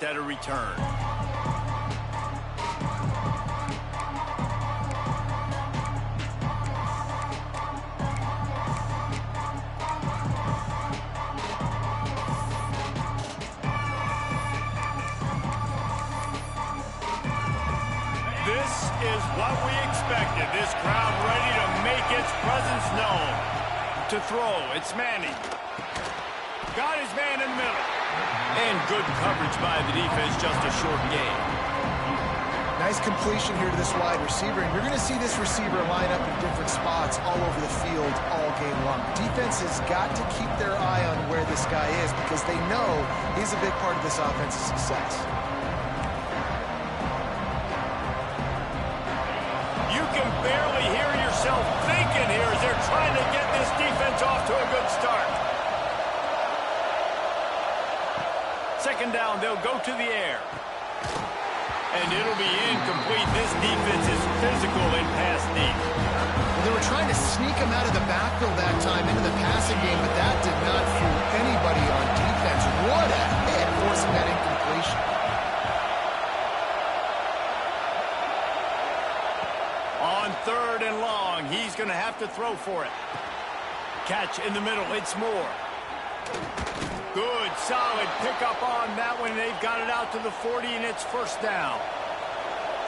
attempt at a return. This is what we expected. This crowd ready to make its presence known. To throw, it's Manning. Got his man in the middle. And good coverage by the defense, just a short gain. Nice completion here to this wide receiver, and you're going to see this receiver line up in different spots all over the field all game long. Defense has got to keep their eye on where this guy is because they know he's a big part of this offense's success. You can barely hear yourself thinking here as they're trying to get this defense off to a good start. Second down, they'll go to the air. And it'll be incomplete. This defense is physical in pass deep. Well, they were trying to sneak him out of the backfield that time into the passing game, but that did not fool anybody on defense. What a hit, forcing that incompletion. On 3rd and long, he's going to have to throw for it. Catch in the middle, it's Moore. Good, solid pickup on that one. They've got it out to the 40, and it's first down.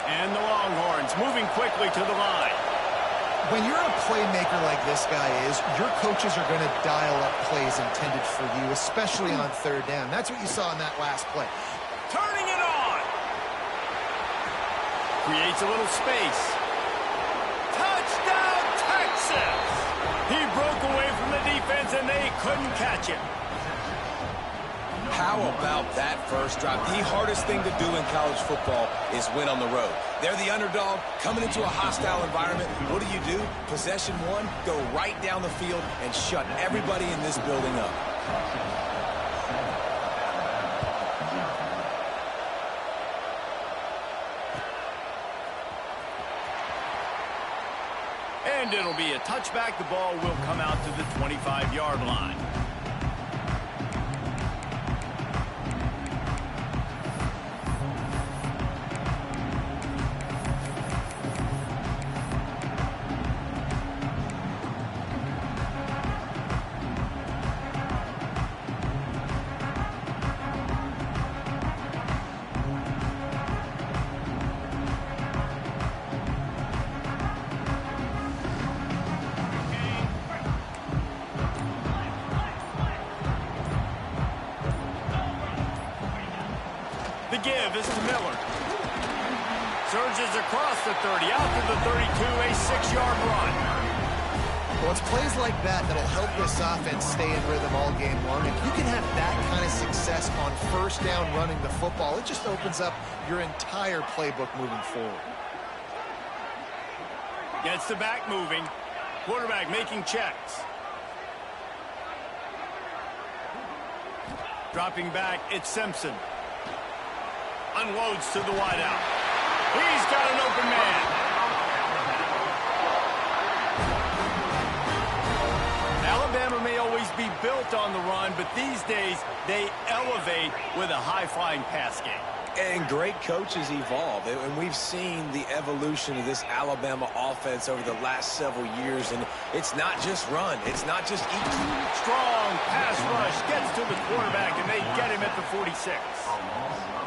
And the Longhorns moving quickly to the line. When you're a playmaker like this guy is, your coaches are going to dial up plays intended for you, especially on 3rd down. That's what you saw in that last play. Turning it on. Creates a little space. Touchdown, Texas! He broke away from the defense, and they couldn't catch him. How about that first drive? The hardest thing to do in college football is win on the road. They're the underdog, coming into a hostile environment. What do? Possession one, go right down the field and shut everybody in this building up. And it'll be a touchback. The ball will come out to the 25-yard line. The give is to Miller. Surges across the 30, out to the 32, a 6-yard run. Well, it's plays like that that'll help this offense stay in rhythm all game long. If you can have that kind of success on 1st down running the football, it just opens up your entire playbook moving forward. Gets the back moving. Quarterback making checks. Dropping back, it's Simpson. Unloads to the wideout. He's got an open man. Alabama may always be built on the run, but these days they elevate with a high-flying pass game. And great coaches evolve, and we've seen the evolution of this Alabama offense over the last several years, and it's not just run, it's not just eat. Strong pass rush gets to the quarterback, and they get him at the 46.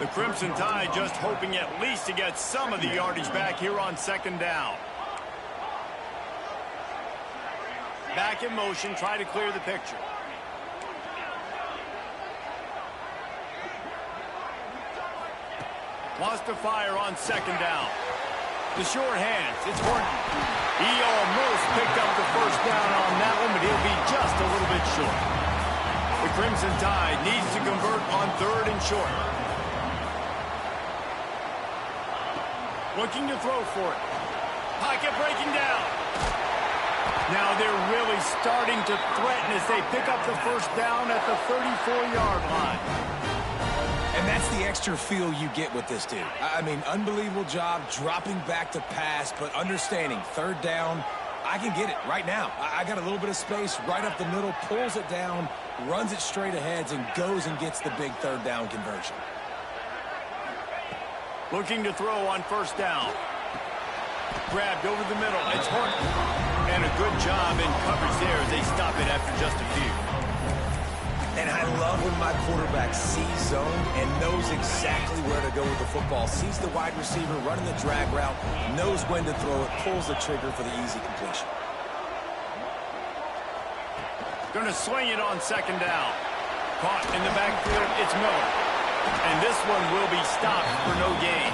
The Crimson Tide just hoping at least to get some of the yardage back here on 2nd down. Back in motion, try to clear the picture. Wants to fire on 2nd down. The short hands, it's Horton. He almost picked up the first down on that one, but he'll be just a little bit short. The Crimson Tide needs to convert on 3rd and short. Looking to throw for it. Pocket breaking down. Now they're really starting to threaten as they pick up the first down at the 34-yard line. And that's the extra feel you get with this dude. I mean, unbelievable job dropping back to pass, but understanding 3rd down, I can get it right now. I got a little bit of space right up the middle, pulls it down, runs it straight ahead, and goes and gets the big 3rd down conversion. Looking to throw on first down. Grabbed over the middle. It's Horton. And a good job in coverage there as they stop it after just a few. And I love when my quarterback sees zone and knows exactly where to go with the football. Sees the wide receiver running the drag route, knows when to throw it, pulls the trigger for the easy completion. Going to swing it on second down. Caught in the backfield, it's Miller. And this one will be stopped for no gain.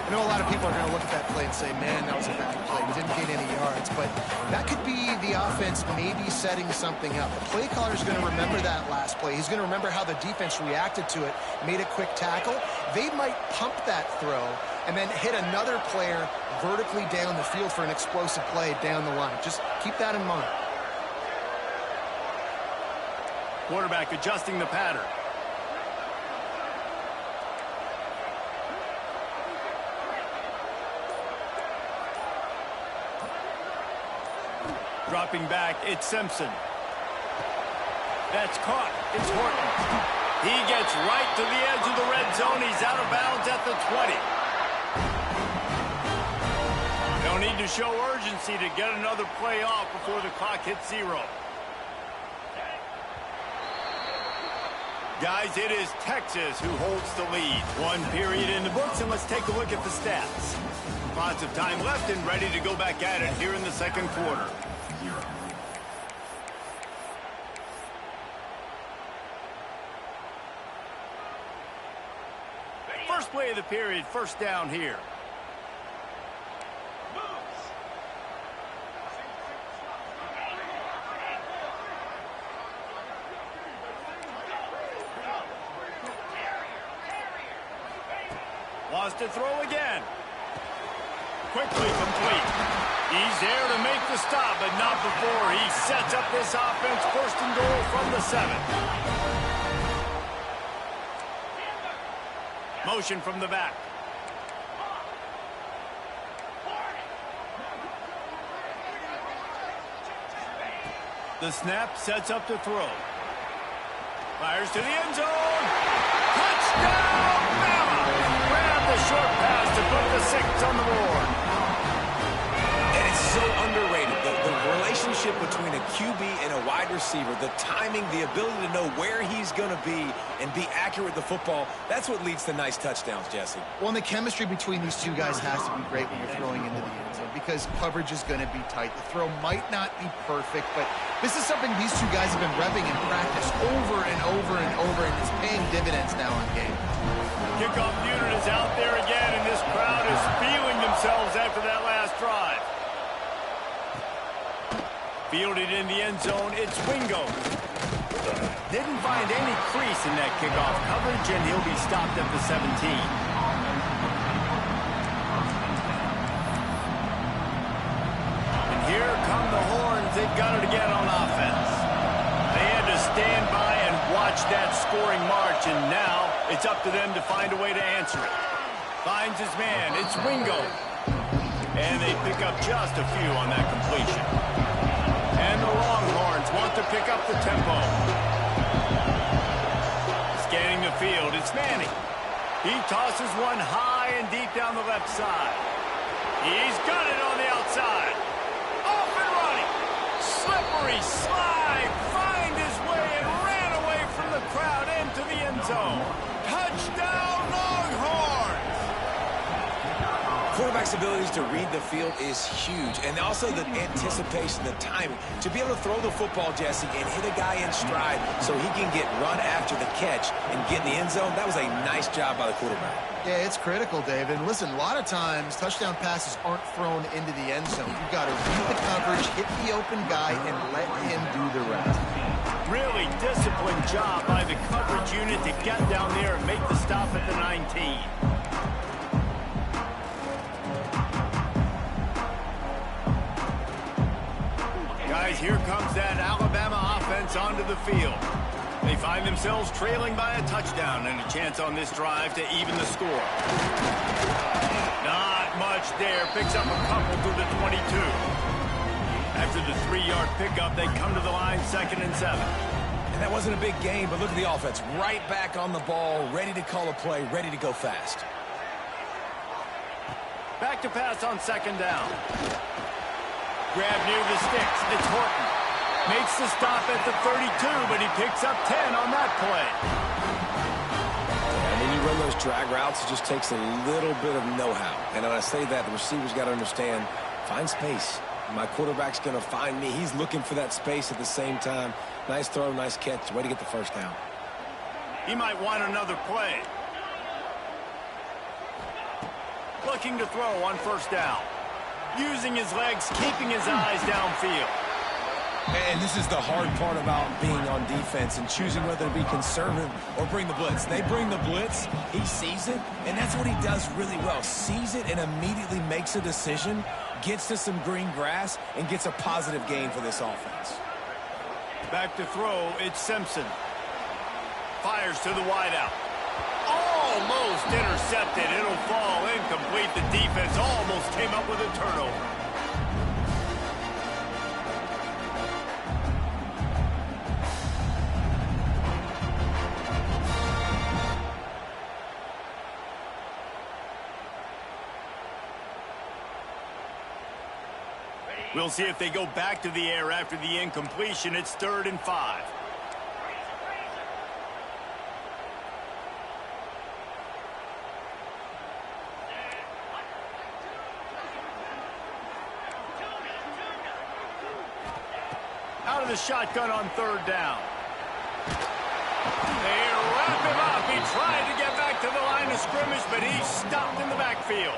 I know a lot of people are going to look at that play and say, man, that was a bad play. We didn't gain any yards. But that could be the offense maybe setting something up. The play caller is going to remember that last play. He's going to remember how the defense reacted to it, made a quick tackle. They might pump that throw and then hit another player vertically down the field for an explosive play down the line. Just keep that in mind. Quarterback adjusting the pattern. Dropping back, it's Simpson. That's caught. It's Horton. He gets right to the edge of the red zone. He's out of bounds at the 20. They'll need to show urgency to get another play off before the clock hits 0. Guys, it is Texas who holds the lead. 1 period in the books, and let's take a look at the stats. Lots of time left and ready to go back at it here in the second quarter. First play of the period, first down here. Wants to throw again. Quickly complete. He's there to make the stop, but not before he sets up this offense. First and goal from the 7. Motion from the back. The snap sets up to throw. Fires to the end zone. Touchdown, Bama! Grab the short pass to put the 6 on the board. And it's so underrated. The relationship between a QB and a wide receiver, the timing, the ability to know where he's going to be and be accurate with the football, that's what leads to nice touchdowns, Jesse. Well, and the chemistry between these two guys has to be great when you're throwing into the end zone because coverage is going to be tight. The throw might not be perfect, but this is something these two guys have been repping in practice over and over and over, and it's paying dividends now in game. Kickoff unit is out there again, and this crowd is feeling themselves after that last drive. Fielded in the end zone, it's Wingo. Didn't find any crease in that kickoff coverage, and he'll be stopped at the 17. And here come the horns. They've got it again on offense. They had to stand by and watch that scoring march, and now it's up to them to find a way to answer it. Finds his man. It's Wingo. And they pick up just a few on that completion. And the Longhorns want to pick up the tempo. Scanning the field, it's Manning. He tosses one high and deep down the left side. He's got it on the outside. Off and running. Slippery slide. Find his way and ran away from the crowd into the end zone. Touchdown, Longhorns! Quarterback's abilities to read the field is huge, and also the anticipation, the timing. To be able to throw the football, Jesse, and hit a guy in stride so he can get run after the catch and get in the end zone, that was a nice job by the quarterback. Yeah, it's critical, Dave. And listen, a lot of times touchdown passes aren't thrown into the end zone. You've got to read the coverage, hit the open guy, and let him do the rest. Really disciplined job by the coverage unit to get down there and make the stop at the 19. Guys, here comes that Alabama offense onto the field. They find themselves trailing by a touchdown and a chance on this drive to even the score. Not much there. Picks up a couple to the 22. After the 3-yard pickup, they come to the line 2nd and 7. And that wasn't a big gain, but look at the offense. Right back on the ball, ready to call a play, ready to go fast. Back to pass on second down. Grab near the sticks. It's Horton. Makes the stop at the 32, but he picks up 10 on that play. And when you run those drag routes, it just takes a little bit of know-how. And when I say that, the receiver's got to understand, find space. My quarterback's going to find me. He's looking for that space at the same time. Nice throw, nice catch. Way to get the first down. He might want another play. Looking to throw on first down. Using his legs, keeping his eyes downfield. And this is the hard part about being on defense and choosing whether to be conservative or bring the blitz. They bring the blitz, he sees it, and that's what he does really well. Sees it and immediately makes a decision, gets to some green grass, and gets a positive gain for this offense. Back to throw, it's Simpson. Fires to the wideout. Almost intercepted. It'll fall incomplete. The defense almost came up with a turnover. We'll see if they go back to the air after the incompletion. It's 3rd and 5. Out of the shotgun on 3rd down. They wrap him up. He tried to get back to the line of scrimmage, but he's stopped in the backfield.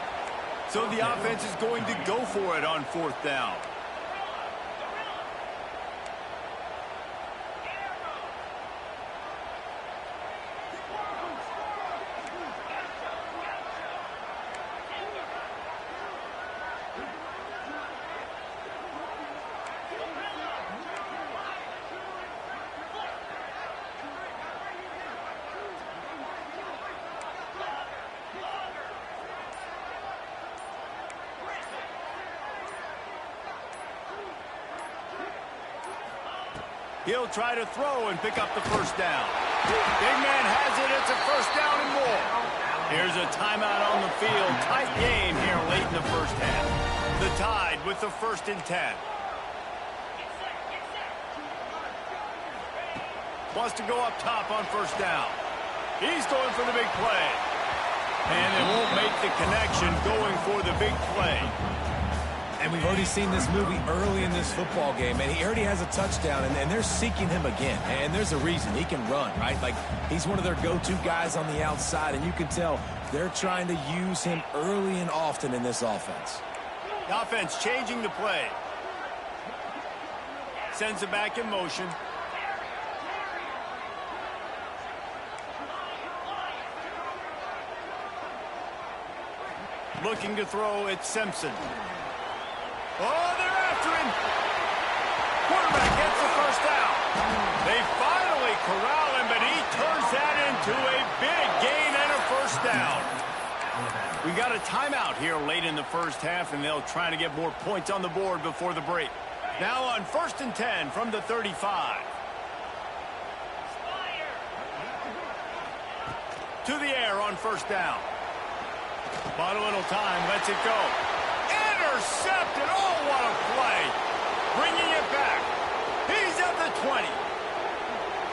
So the offense is going to go for it on 4th down. He'll try to throw and pick up the first down. Big man has it. It's a first down and more. Here's a timeout on the field. Tight game here late in the first half. The Tide with the 1st and 10. Wants to go up top on first down. He's going for the big play. And it won't make the connection going for the big play. And we've already seen this movie early in this football game, and he already has a touchdown, and they're seeking him again. And there's a reason. He can run, right? Like, he's one of their go-to guys on the outside, and you can tell they're trying to use him early and often in this offense. The offense changing the play. Sends it back in motion. Looking to throw, it's Simpson. Oh, they're after him. Quarterback gets the first down. They finally corral him, but he turns that into a big gain and a first down. We got a timeout here late in the first half, and they'll try to get more points on the board before the break. Now on 1st and 10 from the 35. To the air on first down. Bought a little time, lets it go. Intercepted. Oh, what a play. Bringing it back. He's at the 20.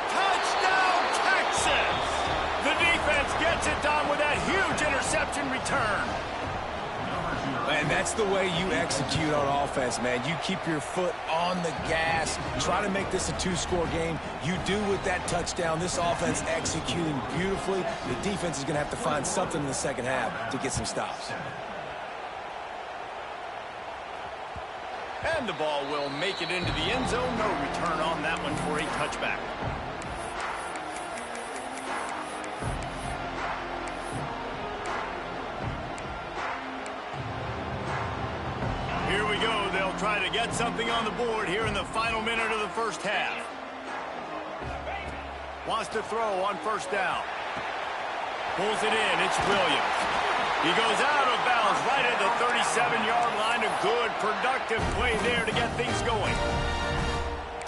Touchdown, Texas. The defense gets it done with that huge interception return. And that's the way you execute on offense, man. You keep your foot on the gas. Try to make this a 2-score game. You do with that touchdown. This offense executing beautifully. The defense is going to have to find something in the second half to get some stops. And the ball will make it into the end zone. No return on that one for a touchback. Here we go. They'll try to get something on the board here in the final minute of the first half. Wants to throw on first down. Pulls it in. It's Williams. He goes out of bounds right at the 37-yard line. A good, productive play there to get things going.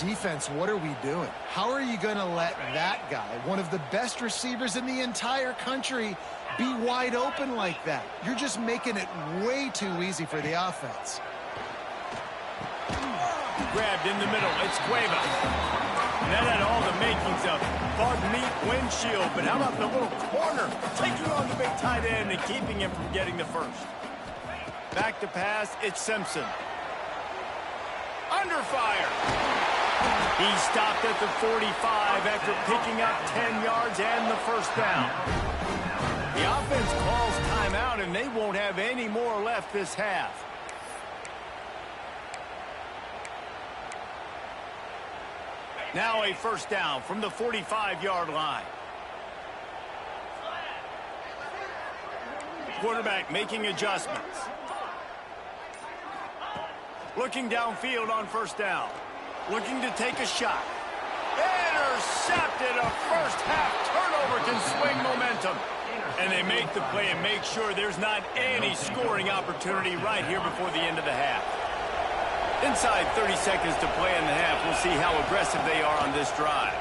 Defense, what are we doing? How are you going to let that guy, one of the best receivers in the entire country, be wide open like that? You're just making it way too easy for the offense. Grabbed in the middle. It's Cueva. And that had all the makings of bug meat windshield. But how about the little corner taking on the big tight end and keeping him from getting the first? Back to pass. It's Simpson. Under fire. He stopped at the 45 after picking up 10 yards and the first down. The offense calls timeout, and they won't have any more left this half. Now a first down from the 45-yard line. Quarterback making adjustments. Looking downfield on first down. Looking to take a shot. Intercepted. A first-half turnover can swing momentum. And they make the play and make sure there's not any scoring opportunity right here before the end of the half. Inside 30 seconds to play in the half. We'll see how aggressive they are on this drive.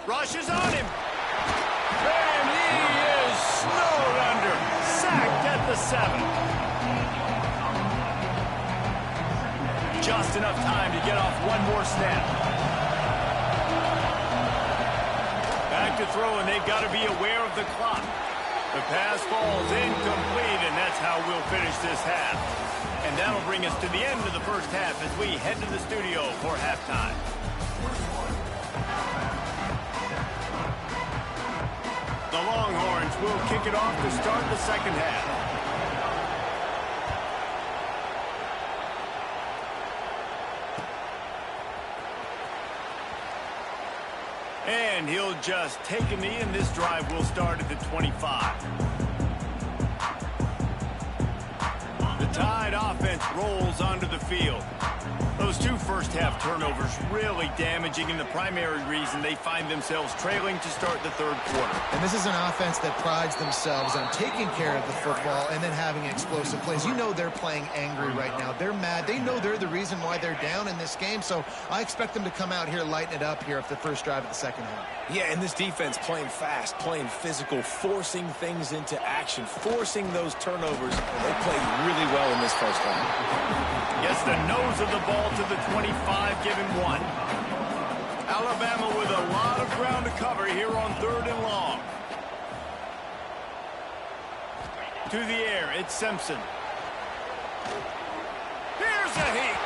Rushes on him. And he is snowed under. Sacked at the 7. Just enough time to get off one more snap. Back to throw, and they've got to be aware of the clock. The pass falls incomplete, and that's how we'll finish this half. And that'll bring us to the end of the first half as we head to the studio for halftime. The Longhorns will kick it off to start the second half. And he'll just take a knee, and this drive will start at the 25. The Tide offense rolls onto the field. Those two first-half turnovers really damaging, and the primary reason they find themselves trailing to start the third quarter. And this is an offense that prides themselves on taking care of the football and then having explosive plays. You know they're playing angry right now. They're mad. They know they're the reason why they're down in this game, so I expect them to come out here, lighten it up here after the first drive of the second half. Yeah, and this defense playing fast, playing physical, forcing things into action, forcing those turnovers. They played really well in this first half. Gets the nose of the ball to the 25, giving 1. Alabama with a lot of ground to cover here on third and long. To the air, it's Simpson. Here's a hit.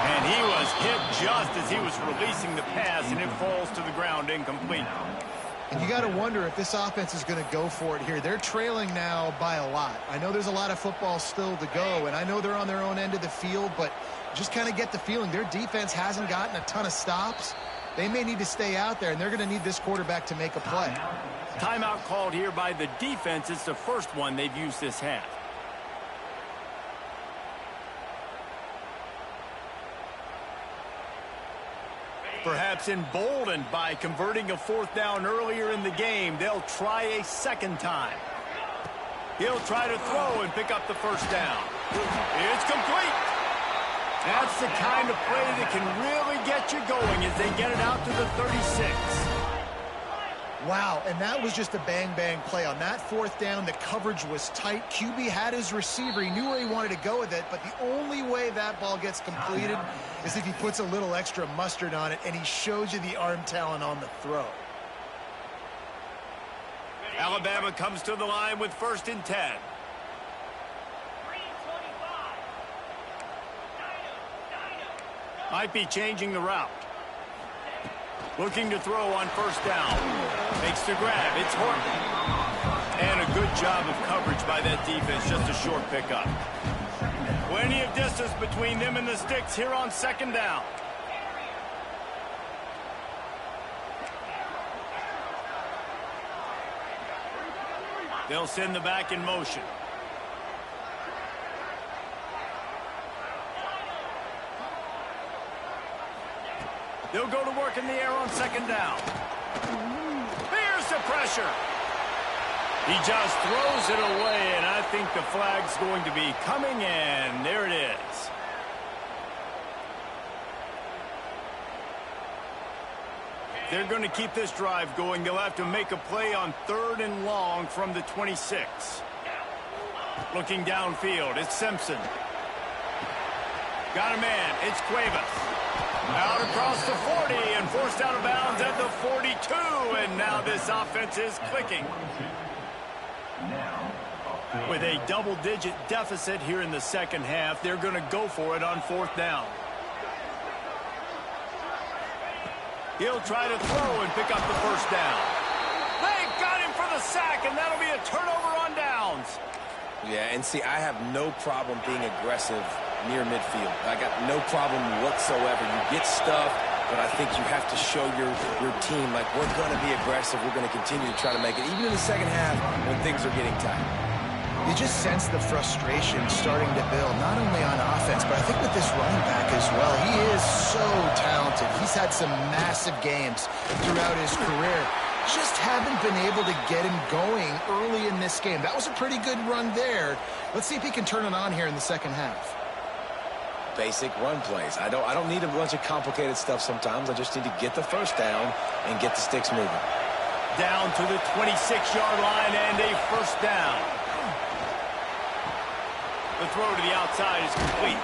And he was hit just as he was releasing the pass, and it falls to the ground incomplete. And you got to wonder if this offense is going to go for it here. They're trailing now by a lot. I know there's a lot of football still to go, and I know they're on their own end of the field, but just kind of get the feeling their defense hasn't gotten a ton of stops. They may need to stay out there, and they're going to need this quarterback to make a play. Timeout called here by the defense. It's the first one they've used this half. Perhaps emboldened by converting a fourth down earlier in the game, they'll try a second time. He'll try to throw and pick up the first down. It's complete. That's the kind of play that can really get you going as they get it out to the 36. Wow, and that was just a bang-bang play. On that fourth down, the coverage was tight. QB had his receiver. He knew where he wanted to go with it, but the only way that ball gets completed is if he puts a little extra mustard on it, and he shows you the arm talent on the throw. Alabama comes to the line with 1st and 10. Might be changing the route. Looking to throw on first down. Makes the grab. It's Horton. And a good job of coverage by that defense. Just a short pickup. Plenty of distance between them and the sticks here on second down. They'll send the back in motion. They'll go to work in the air on second down. Here's the pressure. He just throws it away, and I think the flag's going to be coming in. There it is. they're going to keep this drive going. They'll have to make a play on 3rd and long from the 26. Looking downfield, it's Simpson. Got a man, it's Cuevas. Out across the 40 and forced out of bounds at the 42. And now this offense is clicking. With a double-digit deficit here in the second half, they're going to go for it on 4th down. He'll try to throw and pick up the first down. They got him for the sack, and that'll be a turnover on downs. Yeah, and see, I have no problem being aggressive near midfield. I got no problem whatsoever. You get stuff, but I think you have to show your team, like, we're going to be aggressive. We're going to continue to try to make it, even in the second half when things are getting tight. You just sense the frustration starting to build, not only on offense, but I think with this running back as well. He is so talented. He's had some massive games throughout his career. Just haven't been able to get him going early in this game. That was a pretty good run there. Let's see if he can turn it on here in the second half. Basic run plays. I don't need a bunch of complicated stuff sometimes. I just need to get the first down and get the sticks moving. Down to the 26-yard line and a first down. The throw to the outside is complete.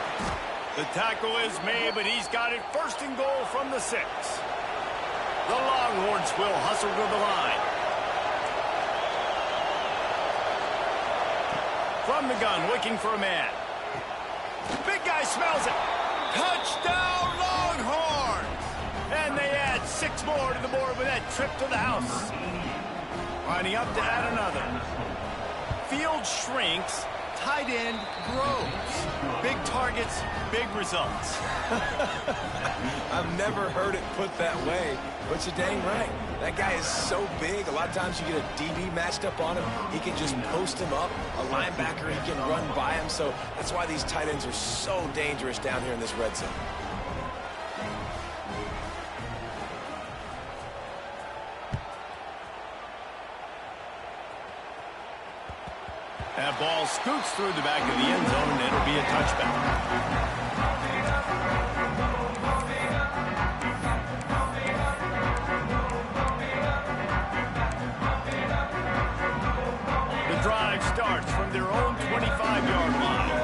The tackle is made, but he's got it 1st and goal from the 6. The Longhorns will hustle to the line. From the gun, looking for a man. Big guy smells it. Touchdown, Longhorns! And they add 6 more to the board with that trip to the house. Lining up to add another. Field shrinks. Tight end grows. Big targets, big results. I've never heard it put that way, but you're dang right. That guy is so big. A lot of times you get a DB matched up on him. He can just post him up. A linebacker, he can run by him. So that's why these tight ends are so dangerous down here in this red zone. That ball scoots through the back of the end zone, and it'll be a touchback. The drive starts from their own 25-yard line.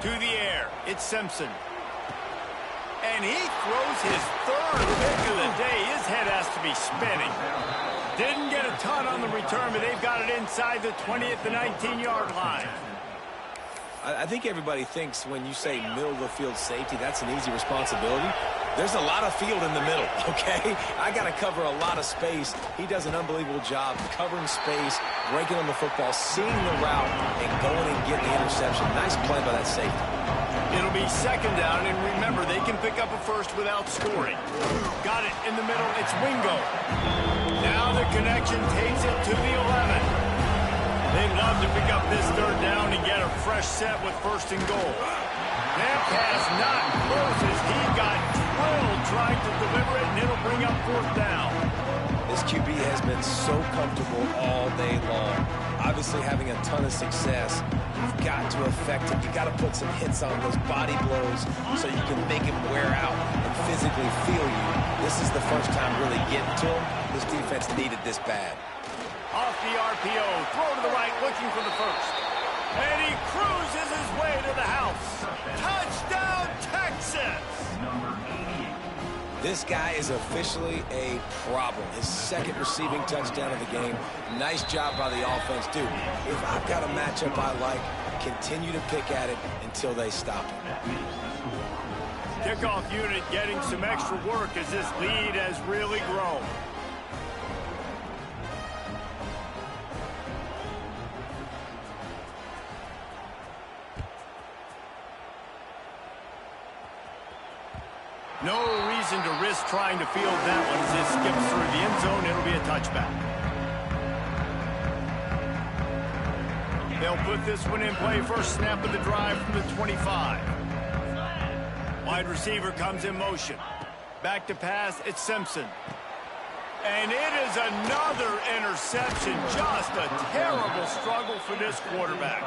To the air, it's Simpson. And he throws his 3rd pick of the day. His head has to be spinning. Didn't get a ton on the return, but they've got it inside the 20 at the 19-yard line. I think everybody thinks when you say middle of the field safety, that's an easy responsibility. There's a lot of field in the middle, okay? I got to cover a lot of space. He does an unbelievable job covering space, breaking on the football, seeing the route, and going and getting the interception. Nice play by that safety. It'll be 2nd down, and remember, they can pick up a first without scoring. Got it in the middle. It's Wingo. Now the connection takes it to the 11. They'd love to pick up this 3rd down and get a fresh set with 1st and goal. That pass not close as he got drilled trying to deliver it, and it'll bring up 4th down. This QB has been so comfortable all day long. Obviously having a ton of success. You've got to affect him. You've got to put some hits on those body blows so you can make him wear out and physically feel you. This is the first time really getting to him. This defense needed this bad. Off the RPO, throw to the right, looking for the first. And he cruises his way to the house. Touchdown, Texas! This guy is officially a problem. His 2nd receiving touchdown of the game. Nice job by the offense. Dude, if I've got a matchup I like, continue to pick at it until they stop him. Kickoff unit getting some extra work as this lead has really grown. No reason to risk trying to field that one as it skips through the end zone. It'll be a touchback. They'll put this one in play. First snap of the drive from the 25. Wide receiver comes in motion. Back to pass, it's Simpson. And it is another interception. Just a terrible struggle for this quarterback.